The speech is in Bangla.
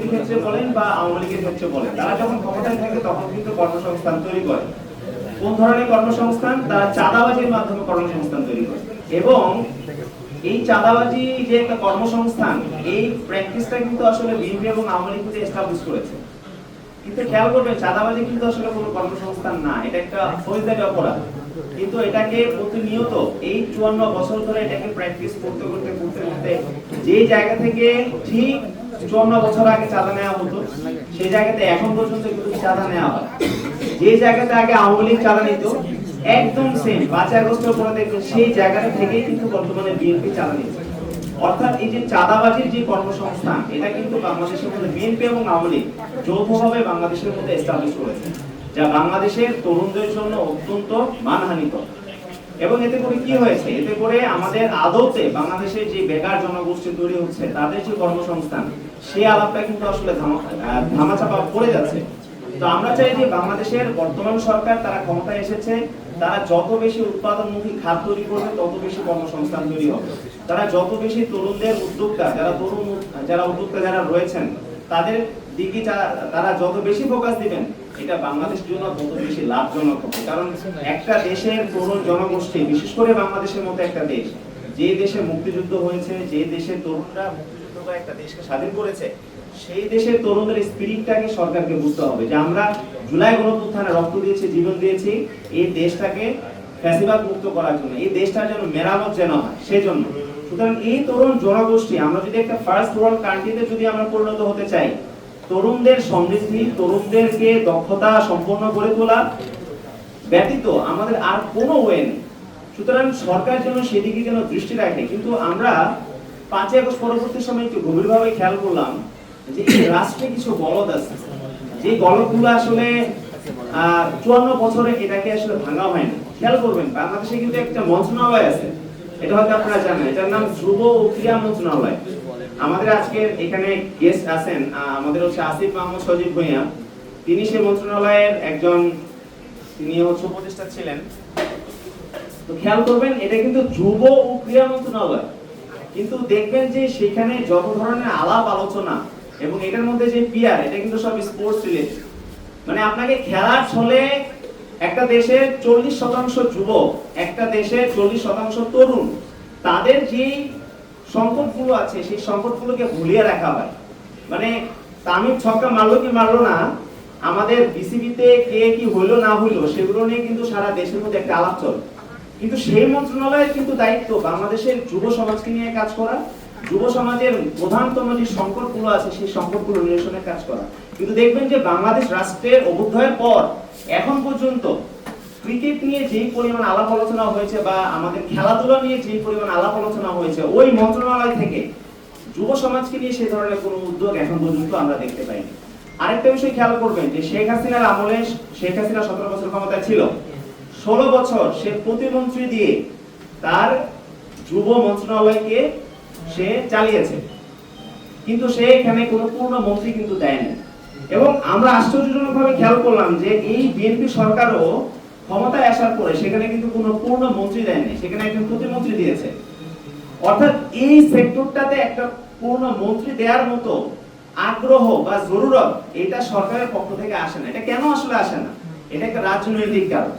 বিএনপির ক্ষেত্রে বলেন বা আওয়ামী লীগের ক্ষেত্রে বলেন, তারা যখন ক্ষমতায় থাকে তখন কিন্তু কর্মসংস্থান তৈরি করে। কোন ধরনের কর্মসংস্থান? তারা চাঁদাবাজির মাধ্যমে কর্মসংস্থান তৈরি করে। এবং এই চাঁদাবাজি যে একটা কর্মসংস্থান, এই প্র্যাকটিসটা কিন্তু আসলে বিএনপি এবং আওয়ামী লীগ কিন্তু এস্টাবলিশ করেছে। কিন্তু খেয়াল করবেন, চাঁদাবাজি কিন্তু আসলে কোনো কর্মসংস্থান না, এটা একটা ফৌজদারি অপরাধ। কিন্তু এটাকে প্রতিনিয়ত এই 54 বছর ধরে এটাকে প্র্যাকটিস করতে করতে করতে করতে যে জায়গা থেকে ঠিক 54 বছর আগে চাঁদা নেওয়া হতো, সেই জায়গাতে এখন পর্যন্ত কিন্তু চাঁদা নেওয়া হয়। যে জায়গাতে আগে আওয়ামী লীগ চাঁদা নিত, একদম সেম 5 আগস্টের পরে দেখবেন সেই জায়গাটা থেকেই কিন্তু বর্তমানে বিএনপি চাঁদা নিচ্ছে। অর্থাৎ এই যে চাঁদাবাজির যে কর্মসংস্থান, এটা কিন্তু বাংলাদেশের মধ্যে বিএনপি এবং আওয়ামী লীগ যৌথভাবে বাংলাদেশের মধ্যে এস্টাবলিশ করেছে, যা বাংলাদেশের তরুণদের জন্য অত্যন্ত মানহানিকর। এবং এতে করে কি হয়েছে? এতে করে আমাদের আদতে বাংলাদেশের যে বেকার জনগোষ্ঠী তৈরি হচ্ছে, তাদের যে কর্মসংস্থান, সেই আলাপটা কিন্তু আসলে ধামাচাপা পড়ে যাচ্ছে। তো আমরা চাই যে বাংলাদেশের বর্তমান সরকার, তারা ক্ষমতায় এসেছে, তারা যত বেশি উৎপাদনমুখী খাত তৈরি করবে তত বেশি কর্মসংস্থান তৈরি হবে। তারা যত বেশি তরুণদের উদ্যোক্তা, যারা উদ্যোক্তা যারা রয়েছেন, তাদের দিকে তারা যত বেশি ফোকাস দিবেন, এটা বাংলাদেশের জন্য তত বেশি লাভজনক হবে। কারণ একটা দেশের তরুণ জনগোষ্ঠী, বিশেষ করে বাংলাদেশের মতো একটা দেশ, যে দেশে মুক্তিযুদ্ধ হয়েছে, যে দেশের তরুণরা মুক্তিযুদ্ধ করে একটা দেশকে স্বাধীন করেছে, সেই দেশের তরুণদের স্পিরিটটাকে সরকারকে বুঝতে হবে যে আমরা জুলাই গণঅভ্যুত্থানে রক্ত দিয়েছি, জীবন দিয়েছি এই দেশটাকে ফ্যাসিবাদ মুক্ত করার জন্য, এই দেশটা যেন মেরামত যেন হয় সেজন্য। সুতরাং এই তরুণ জনগোষ্ঠী, আমরা যদি একটা ফার্স্ট ওয়ার্ল্ড কান্ট্রিতে যদি আমরা পরিণত হতে চাই, তরুণদের সমৃদ্ধি, তরুণদেরকে দক্ষতা সম্পন্ন করে তোলা ব্যতীত আমাদের আর কোনো ওয়ে নেই। সুতরাং সরকার যেন সেদিকে যেন দৃষ্টি রাখে। কিন্তু আমরা 5 আগস্ট পরবর্তী সময় একটু গভীরভাবে খেয়াল করলাম যে এই রাষ্ট্রে কিছু গলদ আছে, যে গলদগুলো আসলে 54 বছরে এটাকে আসলে ভাঙা হয়নি। খেয়াল করবেন, বাংলাদেশে কিন্তু একটা মন্ত্রণালয় আছে, এটা হয়তো আপনারা জানেন, এটার নাম যুব ও ক্রীড়া মন্ত্রণালয়। আমাদের আজকে এখানে গেস্ট আছেন, আমাদের হচ্ছে আসিফ মাহমুদ সজীব ভূঁইয়া, তিনি সেই মন্ত্রণালয়ের একজন, তিনি হচ্ছে উপদেষ্টা ছিলেন। তো খেয়াল করবেন, এটা কিন্তু যুব ও ক্রীড়া মন্ত্রণালয়, কিন্তু দেখবেন যে সেখানে যত ধরনের আলাপ আলোচনা এবং এটার মধ্যে যে পিআর, এটা কিন্তু সব স্পোর্টস রিলেটেড। মানে আপনাকে খেলার ছলে একটা দেশের 40% যুবক, একটা দেশের 40% তরুণ, তাদের যে সংকটগুলো আছে সেই সংকটগুলোকে ভুলিয়ে রাখা হয়। মানে তামিম ছক্কা মারলো কি মারলো না, আমাদের বিসিবিতে কে কি হইলো না হইলো, সেগুলো নিয়ে কিন্তু সারা দেশের মধ্যে একটা আলাপ চলে। কিন্তু সেই মন্ত্রণালয়ের কিন্তু দায়িত্ব বাংলাদেশের যুব সমাজকে নিয়ে কাজ করা, যুব সমাজের প্রধানতম যে সংকটগুলো আছে সেই সংকটগুলো নিরসনের কাজ করা। কিন্তু দেখবেন যে বাংলাদেশ রাষ্ট্রের অভ্যুদয়ের পর এখন পর্যন্ত ক্রিকেট নিয়ে যেই পরিমাণ আলাপ আলোচনা হয়েছে বা আমাদের খেলাধুলা নিয়ে যেই পরিমাণ আলাপ আলোচনা হয়েছে, ওই মন্ত্রণালয় থেকে যুব সমাজকে নিয়ে সেই ধরনের কোনো উদ্যোগ এখন পর্যন্ত আমরা দেখতে পাইনি। আরেকটা বিষয় খেয়াল করবেন যে শেখ হাসিনার আমলে, শেখ হাসিনা 17 বছর ক্ষমতায় ছিল, 16 বছর সে প্রতিমন্ত্রী দিয়ে তার যুব মন্ত্রণালয়কে সে চালিয়েছে, কিন্তু সে এখানে কোনো পূর্ণ মন্ত্রী কিন্তু দেয়নি। এবং আমরা আশ্চর্যজনকভাবে খেয়াল করলাম যে এই বিএনপি সরকারও ক্ষমতায় আসার পরে সেখানে কিন্তু কোনো পূর্ণ মন্ত্রী দেয়নি, সেখানে একজন প্রতিমন্ত্রী দিয়েছে। অর্থাৎ এই সেক্টরটাতে একটা পূর্ণ মন্ত্রী দেওয়ার মতো আগ্রহ বা জরুরত এটা সরকারের পক্ষ থেকে আসে না। এটা কেন আসলে আসে না? এটা একটা রাজনৈতিক কারণ।